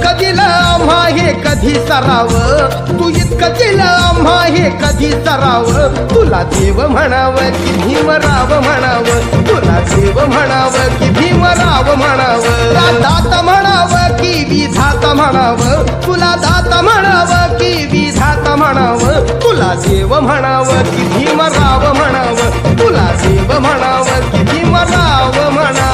इतकं दिलं आम्हा हे कधी सराव, तू इतकं दिलं आम्हा हे कधी सराव. तुला देव म्हणावं की भीमराव म्हणावं, तुला देव म्हणावं की भीमराव म्हणावं. दात म्हणावं की विधात म्हणावं, तुला दात म्हणावं की विधात म्हणावं. तुला देव म्हणावं की भीमराव म्हणावं, तुला देव म्हणावं की भीमराव म्हणावं.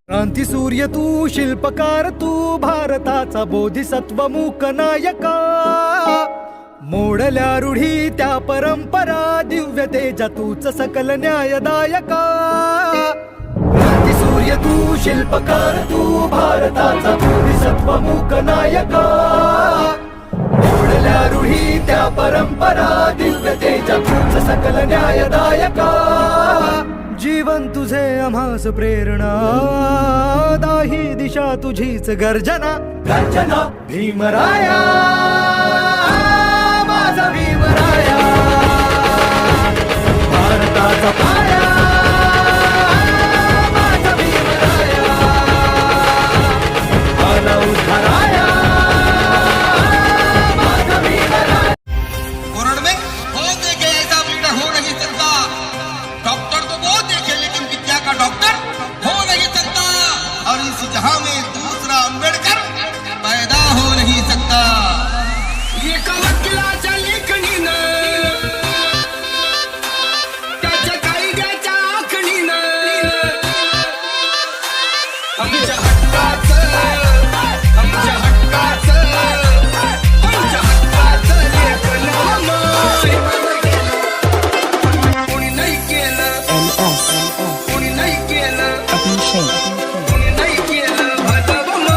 क्रांती सूर्य तू, शिल्पकार तू, भारताचा बोधिसत्व मूक नायका. मोडल्या रूढी त्या परंपरा, दिव्य तेजा तूच सकल न्यायदायका. क्रांती सूर्य तू, शिल्पकार तू, भारताचा बोधिसत्व मूक नायका. मोडल्या रूढी त्या परंपरा, दिव्य तेजा तूच सकल न्यायदायका. जीवन तुझे आम्हास प्रेरणा, दाही दिशा तुझीच गर्जना. गर्जना भीमराया, माझा भीमराया, भारताचा पाया, माझा भीमराया, आला उद्धाराया, माझा भीमराया. कोरड में बहुत देखे ऐसा पीड़ा हो नहीं सकता. डॉक्टर तो बहुत देखे लेकिन विद्या का डॉक्टर हो नहीं सकता. और इस जहां में दूसरा अंबेडकर पैदा हो नहीं सकता. ये वकिलाच्या लेखणीनं, त्याच्या कायद्याच्या आखणीनं, आमच्या हक्काचं, आमच्या हक्काचं, आमच्या हक्काचं लेखन कोणी नाही केलं, कोणी नाही केलं, कोणी नाही केलं भलवं.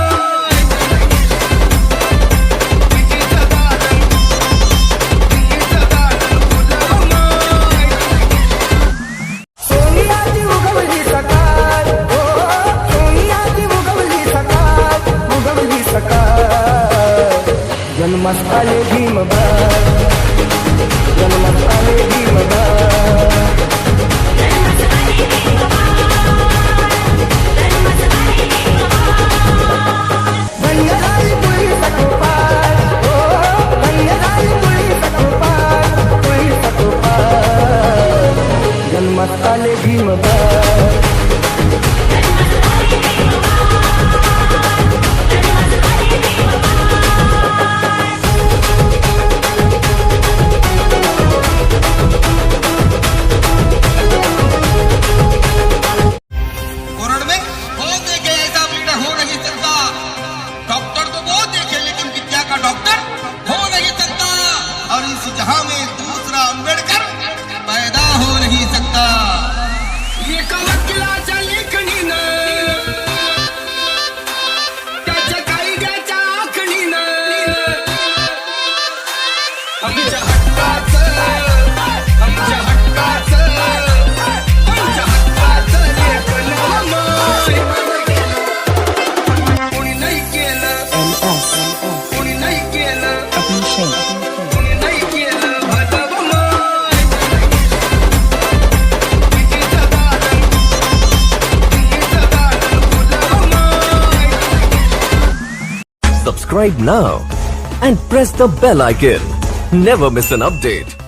तिकीचं दालन, तिकीचं दालन फुलवं. सोनियाची उगवली सकाळ, हो सोनियाची उगवली सकाळ, उगवली सकाळ. जन्मास आले भीमबाळ, जन्मास आले भीमबाळ. धन्य झाली पुळी सखोपाळ, हो धन्य झाली पुळी सखोपाळ, पुळी सखोपाळ. जन्मास आले भीमबाळ. Subscribe now and press the bell icon. Never miss an update.